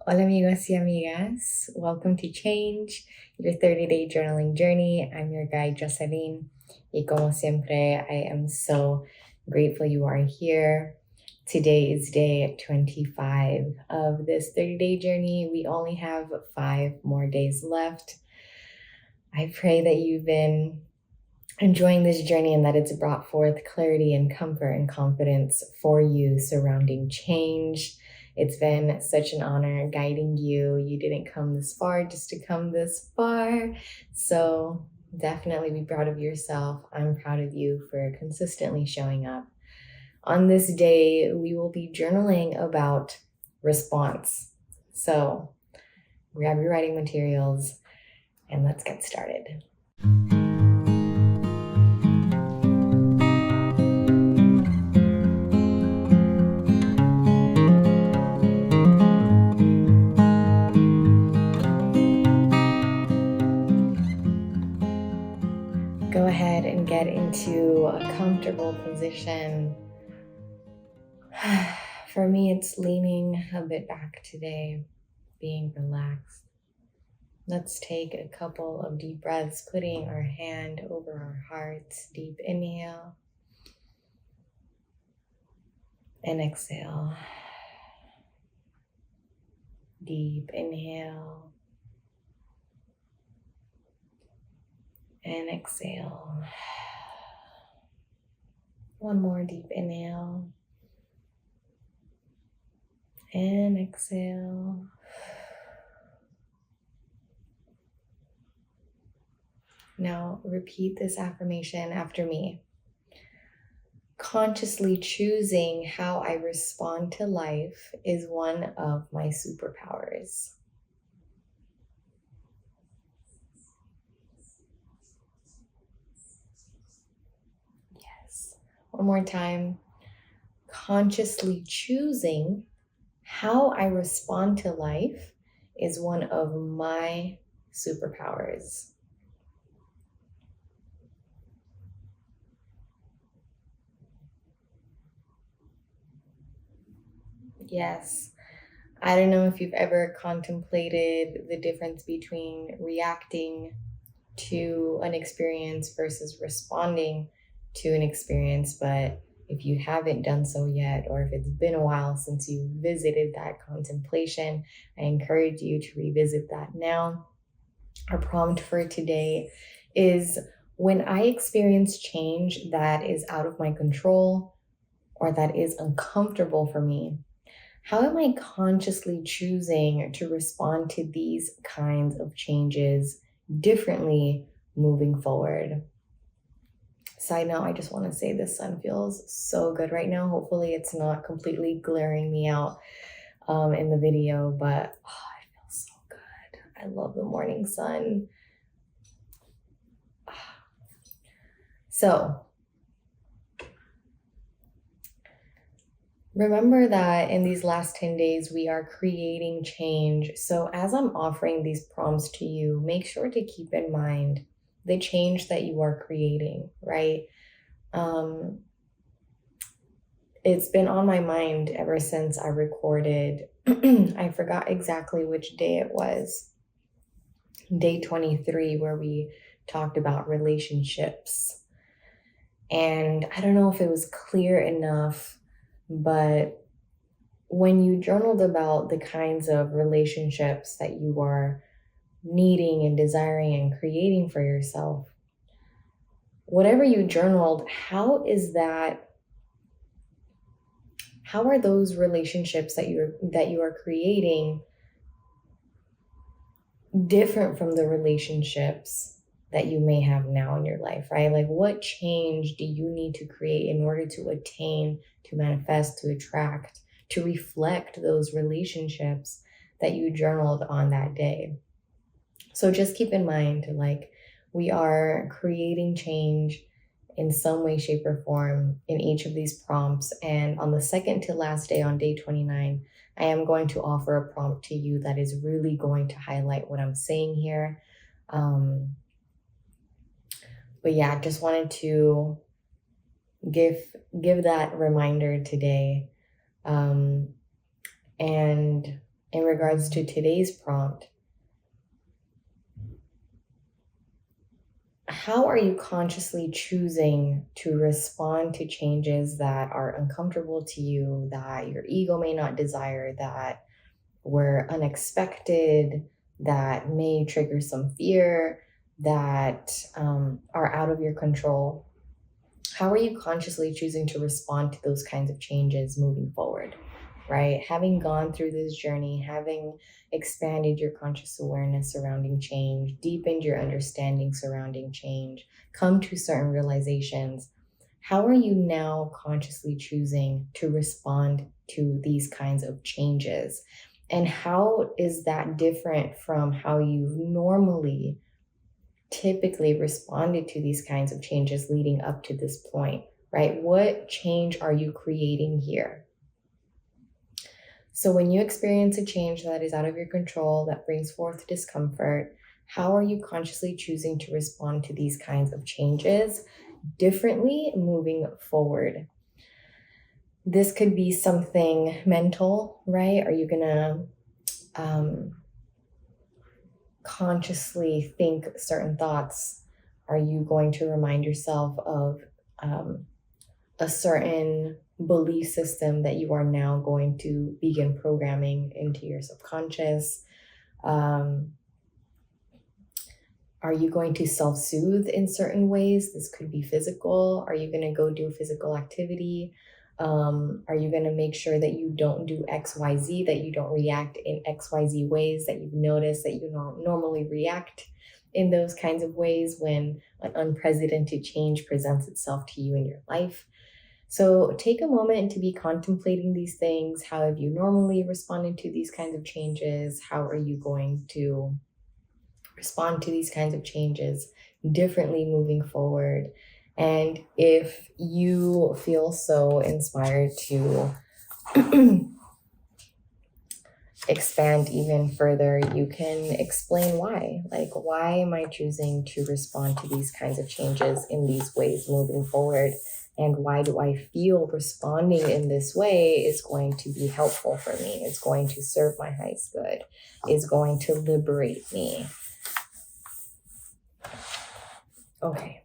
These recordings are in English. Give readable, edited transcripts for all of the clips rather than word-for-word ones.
Hola amigos y amigas, welcome to Change, your 30-day journaling journey. I'm your guide Jocelyn, y como siempre, I am so grateful you are here. Today is day 25 of this 30-day journey. We only have 5 more days left. I pray that you've been enjoying this journey and that it's brought forth clarity and comfort and confidence for you surrounding change. It's been such an honor guiding you. You didn't come this far just to come this far. So definitely be proud of yourself. I'm proud of you for consistently showing up. On this day, we will be journaling about response. So grab your writing materials and let's get started. Go ahead and get into a comfortable position. For me, it's leaning a bit back today, being relaxed. Let's take a couple of deep breaths, putting our hand over our hearts. Deep inhale and exhale. Deep inhale and exhale. One more deep inhale and exhale. Now repeat this affirmation after me. Consciously choosing how I respond to life is one of my superpowers. Yes. One more time. Consciously choosing how I respond to life is one of my superpowers. Yes. I don't know if you've ever contemplated the difference between reacting to an experience versus responding to an experience, but if you haven't done so yet, or if it's been a while since you visited that contemplation, I encourage you to revisit that now. Our prompt for today is: when I experience change that is out of my control or that is uncomfortable for me, how am I consciously choosing to respond to these kinds of changes differently moving forward? Side note, I just want to say the sun feels so good right now. Hopefully it's not completely glaring me out in the video, but it feels so good. I love the morning sun. So remember that in these last 10 days, we are creating change. So as I'm offering these prompts to you, make sure to keep in mind the change that you are creating, right? It's been on my mind ever since I recorded. I forgot exactly which day it was. Day 23, where we talked about relationships. And I don't know if it was clear enough, but when you journaled about the kinds of relationships that you are needing and desiring and creating for yourself, whatever you journaled, how are those relationships that you are creating different from the relationships that you may have now in your life, right? Like, what change do you need to create in order to attain, to manifest, to attract, to reflect those relationships that you journaled on that day? So just keep in mind, like, we are creating change in some way, shape, or form in each of these prompts. And on the second to last day, on day 29, I am going to offer a prompt to you that is really going to highlight what I'm saying here. But yeah, just wanted to give that reminder today. And in regards to today's prompt, how are you consciously choosing to respond to changes that are uncomfortable to you, that your ego may not desire, that were unexpected, that may trigger some fear, that are out of your control? How are you consciously choosing to respond to those kinds of changes moving forward, right? Having gone through this journey, having expanded your conscious awareness surrounding change, deepened your understanding surrounding change, come to certain realizations, how are you now consciously choosing to respond to these kinds of changes? And how is that different from how you've normally typically responded to these kinds of changes leading up to this point, right? What change are you creating here? So when you experience a change that is out of your control, that brings forth discomfort, how are you consciously choosing to respond to these kinds of changes differently moving forward? This could be something mental, right? Are you gonna consciously think certain thoughts? Are you going to remind yourself of a certain belief system that you are now going to begin programming into your subconscious? Are you going to self-soothe in certain ways? This could be physical. Are you going to go do physical activity? Are you going to make sure that you don't do XYZ, that you don't react in XYZ ways that you've noticed that you normally react in those kinds of ways when an unprecedented change presents itself to you in your life? So take a moment to be contemplating these things. How have you normally responded to these kinds of changes? How are you going to respond to these kinds of changes differently moving forward? And if you feel so inspired to expand even further, you can explain why. Like, why am I choosing to respond to these kinds of changes in these ways moving forward? And why do I feel responding in this way is going to be helpful for me? It's going to serve my highest good. Is going to liberate me. Okay.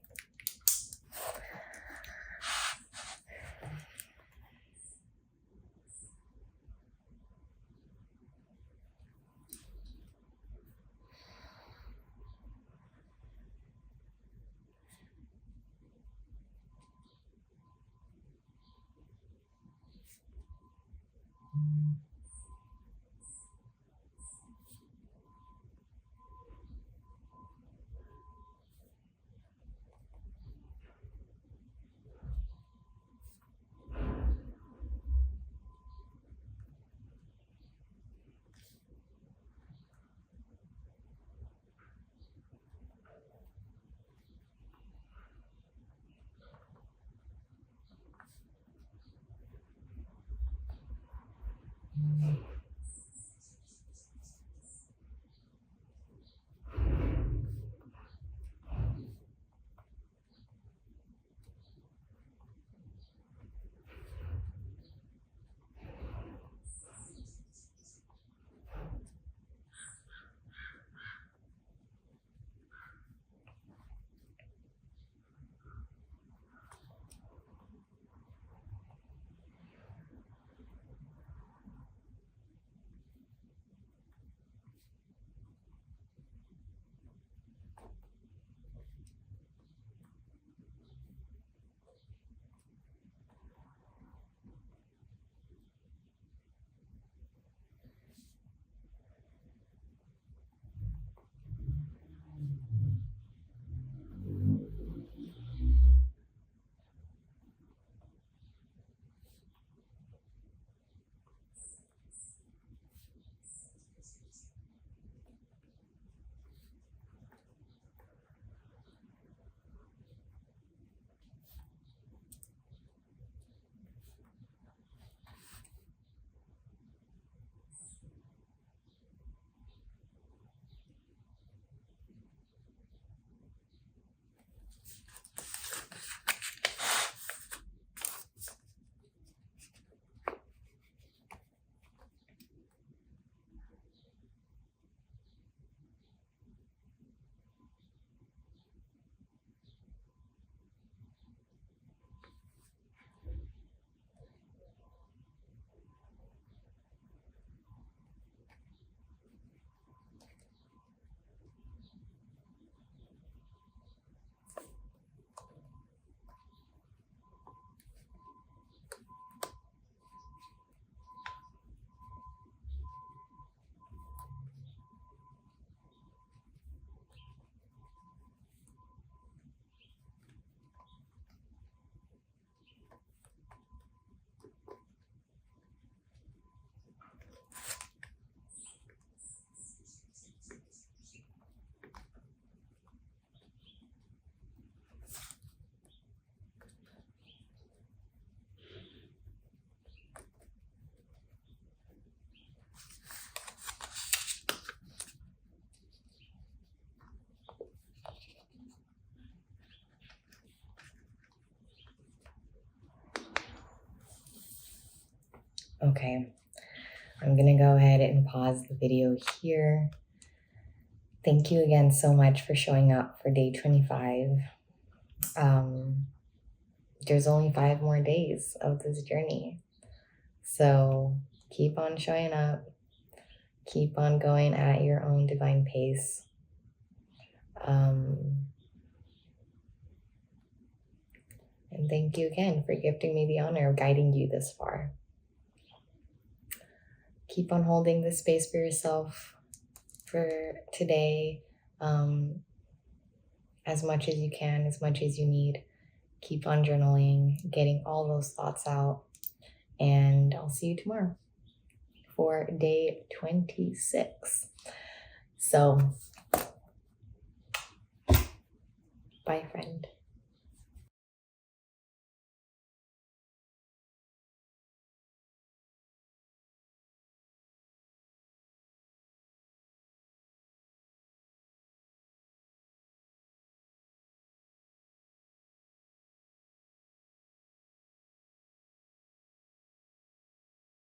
Okay, I'm gonna go ahead and pause the video here. Thank you again so much for showing up for day 25. There's only 5 more days of this journey. So keep on showing up. Keep on going at your own divine pace. And thank you again for gifting me the honor of guiding you this far. Keep on holding this space for yourself for today, as much as you can, as much as you need. Keep on journaling, getting all those thoughts out, and I'll see you tomorrow for day 26. So, bye, friend.